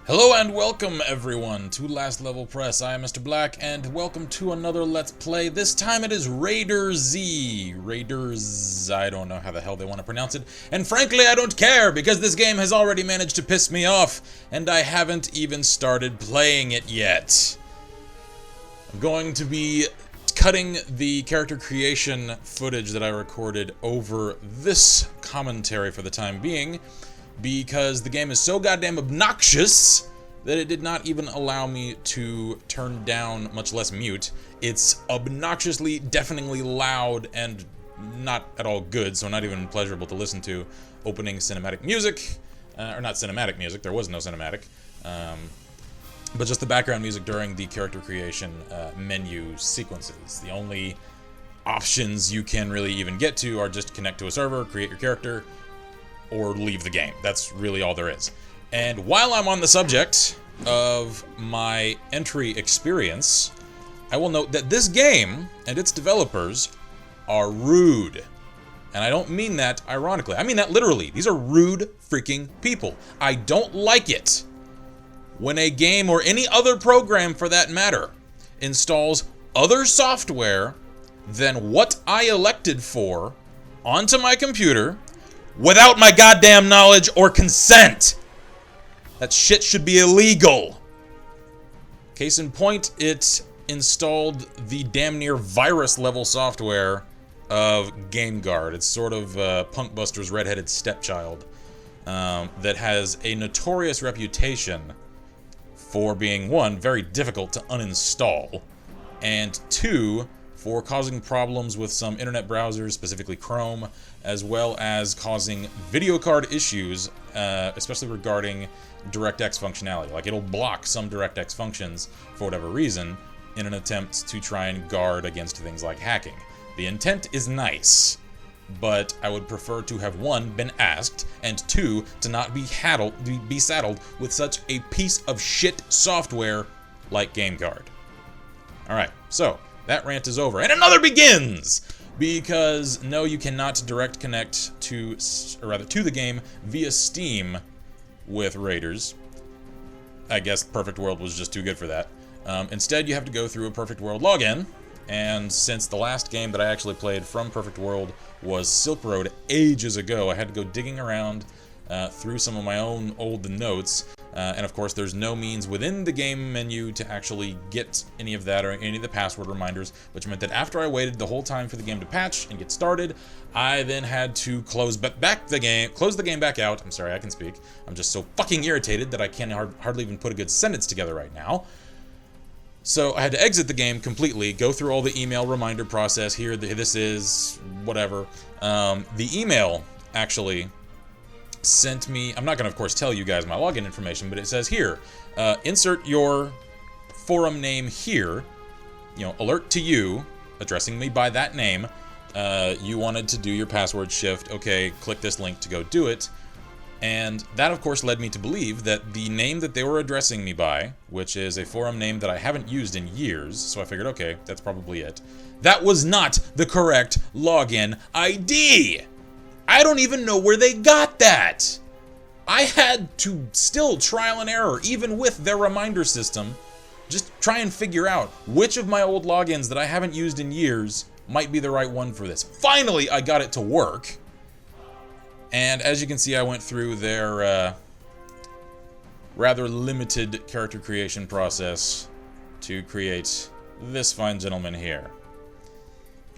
Hello and welcome everyone to Last Level Press. I am Mr. Black and welcome to another Let's Play. This time it is RaiderZ. RaiderZ, I don't know how the hell they want to pronounce it. And frankly I don't care because this game has already managed to piss me off and I haven't even started playing it yet. I'm going to be cutting the character creation footage that I recorded over this commentary for the time being, because the game is so goddamn obnoxious that it did not even allow me to turn down, much less mute. It's obnoxiously, deafeningly loud and not at all good, so not even pleasurable to listen to. Opening cinematic music, or not cinematic music, there was no cinematic, but just the background music during the character creation menu sequences. The only options you can really even get to are just connect to a server, create your character, or leave the game. That's really all there is. And while I'm on the subject of my entry experience, I will note that this game and its developers are rude. And I don't mean that ironically. I mean that literally. These are rude freaking people. I don't like it when a game, or any other program for that matter, installs other software than what I elected for onto my computer without my goddamn knowledge or consent. That shit should be illegal. Case in point, it installed the damn near virus level software of Gameguard. It's sort of Punkbuster's redheaded stepchild that has a notorious reputation for being, one, very difficult to uninstall, and two, for causing problems with some internet browsers, specifically Chrome, as well as causing video card issues, especially regarding DirectX functionality. Like, it'll block some DirectX functions for whatever reason in an attempt to try and guard against things like hacking. The intent is nice, but I would prefer to have, one, been asked, and two, to not be saddled with such a piece of shit software like Gameguard. Alright, so that rant is over, and another begins! Because no, you cannot direct connect to the game via Steam with Raiders. I guess Perfect World was just too good for that. Instead, you have to go through a Perfect World login, and since the last game that I actually played from Perfect World was Silk Road ages ago, I had to go digging around through some of my own old notes. And of course, there's no means within the game menu to actually get any of that or any of the password reminders, which meant that after I waited the whole time for the game to patch and get started, I then had to close the game back out. I'm sorry, I can speak. I'm just so fucking irritated that I can't hardly even put a good sentence together right now. So I had to exit the game completely, go through all the email reminder process. Here, this is whatever. The email actually sent me, I'm not going to of course tell you guys my login information, but it says here, insert your forum name here, alert to you, addressing me by that name, you wanted to do your password shift, okay, click this link to go do it. And that of course led me to believe that the name that they were addressing me by, which is a forum name that I haven't used in years, so I figured, okay, that's probably it, that was not the correct login ID. I don't even know where they got that. I had to still trial and error, even with their reminder system, just try and figure out which of my old logins that I haven't used in years might be the right one for this. Finally, I got it to work. And as you can see, I went through their rather limited character creation process to create this fine gentleman here.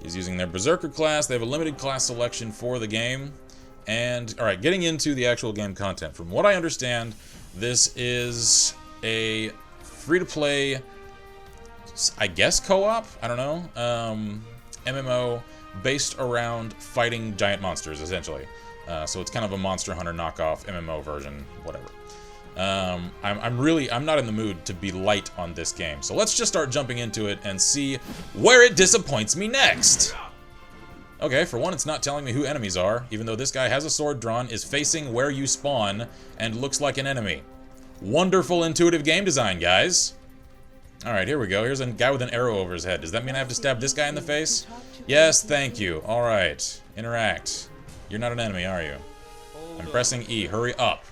He's using their Berserker class. They have a limited class selection for the game. And, alright, getting into the actual game content. From what I understand, this is a free-to-play, I guess co-op? I don't know. MMO based around fighting giant monsters, essentially. So it's kind of a Monster Hunter knockoff MMO version, whatever. I'm not in the mood to be light on this game, so let's just start jumping into it and see where it disappoints me next. Okay, for one, it's not telling me who enemies are, even though this guy has a sword drawn, is facing where you spawn, and looks like an enemy. Wonderful intuitive game design, guys. Alright, here we go. Here's a guy with an arrow over his head. Does that mean I have to stab this guy in the face? Yes, thank you. Alright, interact. You're not an enemy, are you? I'm pressing E. Hurry up.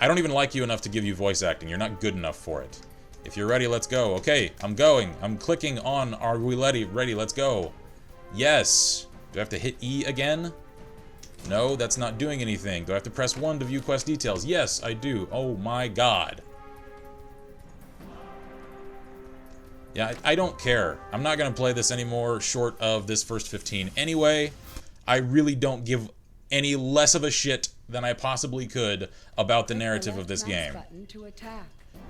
I don't even like you enough to give you voice acting. You're not good enough for it. If you're ready, let's go. Okay, I'm going. I'm clicking on are we ready? Ready, let's go. Yes. Do I have to hit E again? No, that's not doing anything. Do I have to press 1 to view quest details? Yes, I do. Oh my god. Yeah, I don't care. I'm not going to play this anymore short of this first 15 anyway. I really don't give any less of a shit than I possibly could about the narrative of this game.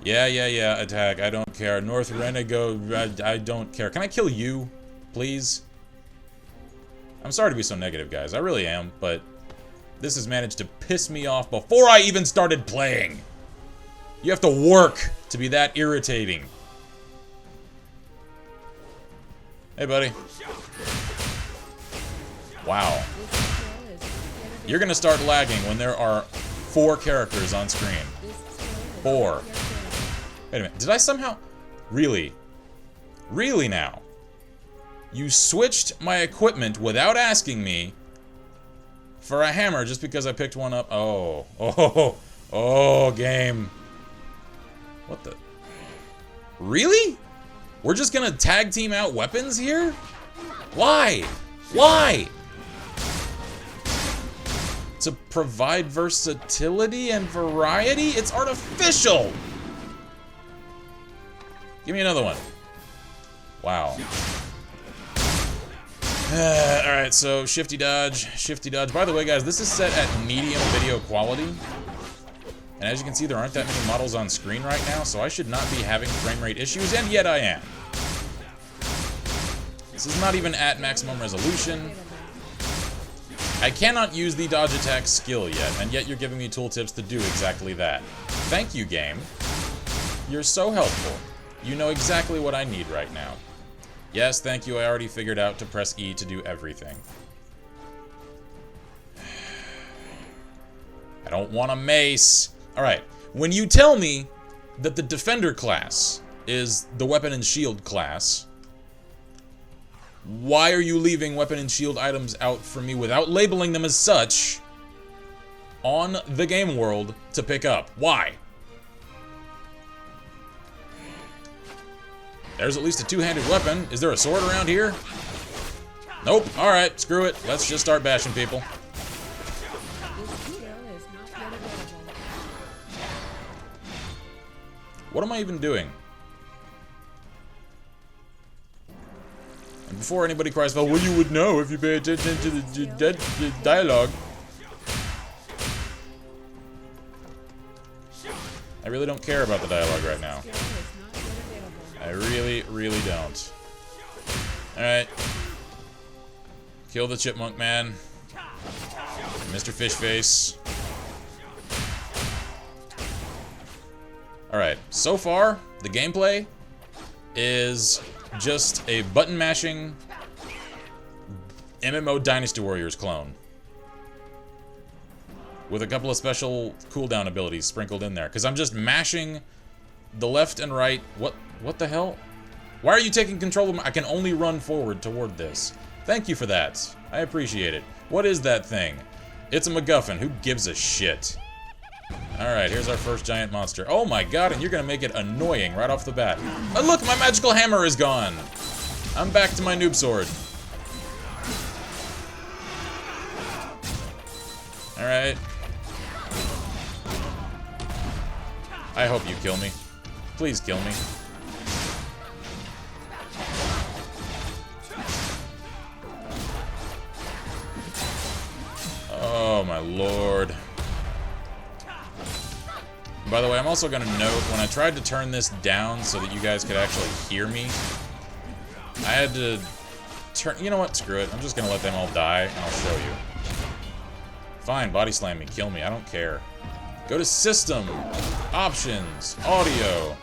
Yeah, attack. I don't care. North Renego, I don't care. Can I kill you, please? I'm sorry to be so negative, guys. I really am, but this has managed to piss me off before I even started playing. You have to work to be that irritating. Hey, buddy. Wow. You're gonna start lagging when there are 4 characters on screen. 4. Wait a minute. Did I somehow... Really? Really now? You switched my equipment without asking me for a hammer just because I picked one up. Oh, game. What the? Really? We're just gonna tag team out weapons here? Why? Why? To provide versatility and variety? It's artificial! Give me another one. Wow. Alright, so shifty dodge, shifty dodge. By the way, guys, this is set at medium video quality. And as you can see, there aren't that many models on screen right now, so I should not be having frame rate issues, and yet I am. This is not even at maximum resolution. I cannot use the dodge attack skill yet, and yet you're giving me tooltips to do exactly that. Thank you, game. You're so helpful. You know exactly what I need right now. Yes, thank you, I already figured out to press E to do everything. I don't want a mace. Alright, when you tell me that the defender class is the weapon and shield class, why are you leaving weapon and shield items out for me without labeling them as such on the game world to pick up? Why? There's at least a two-handed weapon. Is there a sword around here? Nope. Alright, screw it. Let's just start bashing people. What am I even doing? And before anybody cries, well, you would know if you pay attention to the dialogue. I really don't care about the dialogue right now. I really, really don't. Alright. Kill the chipmunk man. Mr. Fishface. Alright, so far, the gameplay is just a button-mashing MMO Dynasty Warriors clone. With a couple of special cooldown abilities sprinkled in there. Because I'm just mashing the left and right. What the hell? Why are you taking control of my... I can only run forward toward this. Thank you for that. I appreciate it. What is that thing? It's a MacGuffin. Who gives a shit? Alright, here's our first giant monster. Oh my god, and you're gonna make it annoying right off the bat. Oh look, my magical hammer is gone! I'm back to my noob sword. Alright. I hope you kill me. Please kill me. Oh my lord. By the way, I'm also going to note, when I tried to turn this down so that you guys could actually hear me, I had to turn... You know what? Screw it. I'm just going to let them all die, and I'll show you. Fine, body slam me, kill me, I don't care. Go to System, Options, Audio.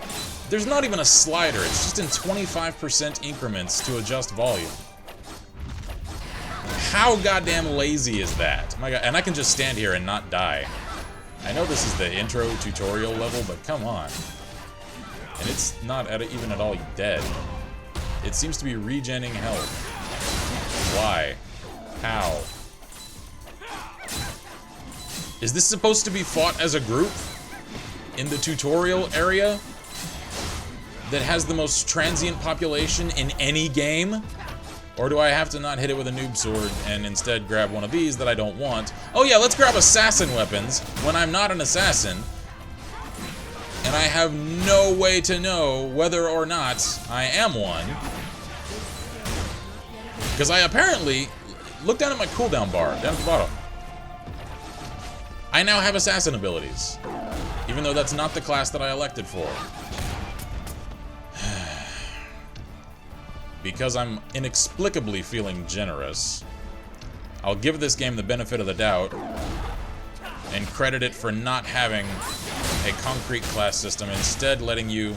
There's not even a slider, it's just in 25% increments to adjust volume. How goddamn lazy is that? My god, and I can just stand here and not die. I know this is the intro tutorial level, but come on. And it's not even at all dead. It seems to be regenning health. Why? How? Is this supposed to be fought as a group? in the tutorial area that has the most transient population in any game? Or do I have to not hit it with a noob sword and instead grab one of these that I don't want? Oh yeah, let's grab assassin weapons when I'm not an assassin. And I have no way to know whether or not I am one. Because I apparently... Look down at my cooldown bar, down at the bottom. I now have assassin abilities. Even though that's not the class that I elected for. Because I'm inexplicably feeling generous, I'll give this game the benefit of the doubt and credit it for not having a concrete class system, instead letting you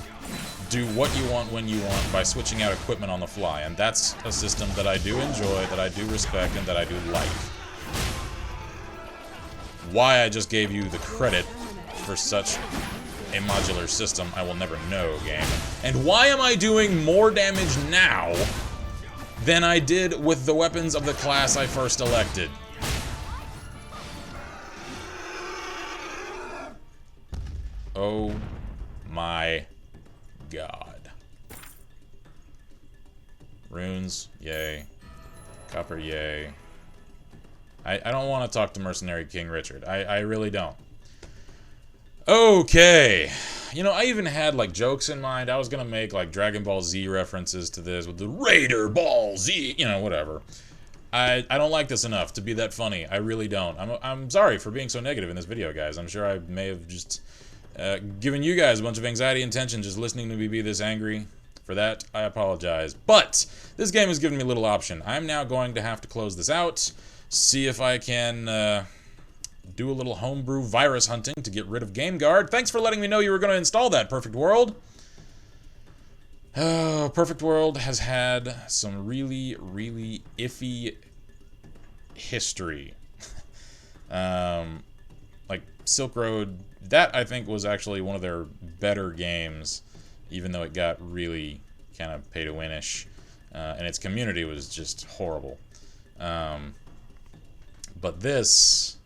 do what you want when you want by switching out equipment on the fly. And that's a system that I do enjoy, that I do respect, and that I do like. Why I just gave you the credit for such a modular system, I will never know, game. And why am I doing more damage now than I did with the weapons of the class I first elected? Oh my god. Runes, yay. Copper, yay. I don't want to talk to Mercenary King Richard. I really don't. Okay. You know, I even had, like, jokes in mind. I was gonna make, like, Dragon Ball Z references to this with the Raider Ball Z, you know, whatever. I don't like this enough to be that funny. I really don't. I'm sorry for being so negative in this video, guys. I'm sure I may have just given you guys a bunch of anxiety and tension just listening to me be this angry. For that, I apologize. But this game has given me a little option. I'm now going to have to close this out, see if I can do a little homebrew virus hunting to get rid of Gameguard. Thanks for letting me know you were going to install that, Perfect World. Oh, Perfect World has had some really, really iffy history. Like Silk Road, that I think was actually one of their better games, even though it got really kind of pay-to-win-ish, and its community was just horrible. But this...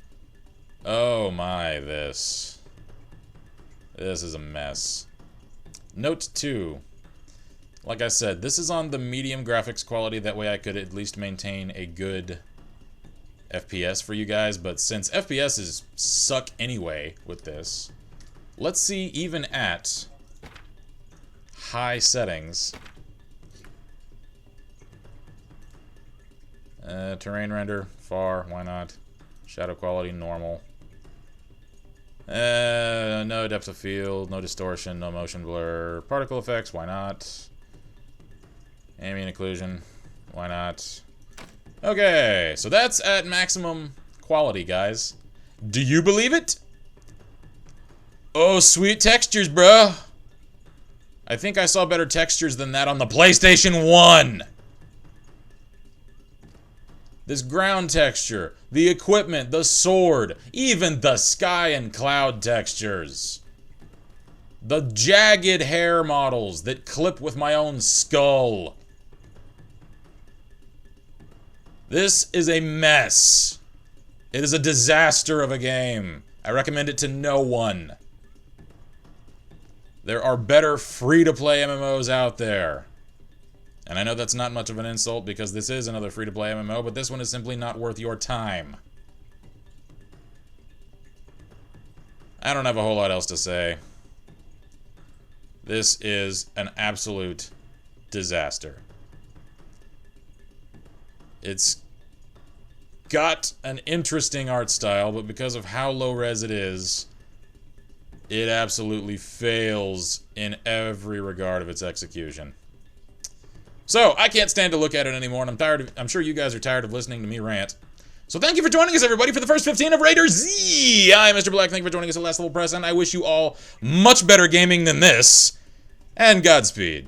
Oh my, this is a mess. Note 2. Like I said, this is on the medium graphics quality, that way I could at least maintain a good FPS for you guys, but since FPSs suck anyway with this, let's see even at high settings. Terrain render, far, why not? Shadow quality, normal. No depth of field, no distortion, no motion blur. Particle effects, why not? Ambient occlusion, why not? Okay, so that's at maximum quality, guys. Do you believe it? Oh, sweet textures, bro. I think I saw better textures than that on the PlayStation 1. This ground texture, the equipment, the sword, even the sky and cloud textures. The jagged hair models that clip with my own skull. This is a mess. It is a disaster of a game. I recommend it to no one. There are better free-to-play MMOs out there. And I know that's not much of an insult because this is another free-to-play MMO, but this one is simply not worth your time. I don't have a whole lot else to say. This is an absolute disaster. It's got an interesting art style, but because of how low-res it is, it absolutely fails in every regard of its execution. So, I can't stand to look at it anymore, and I'm sure you guys are tired of listening to me rant. So thank you for joining us, everybody, for the first 15 of RaiderZ! I'm Mr. Black, thank you for joining us at Last Level Press, and I wish you all much better gaming than this, and Godspeed.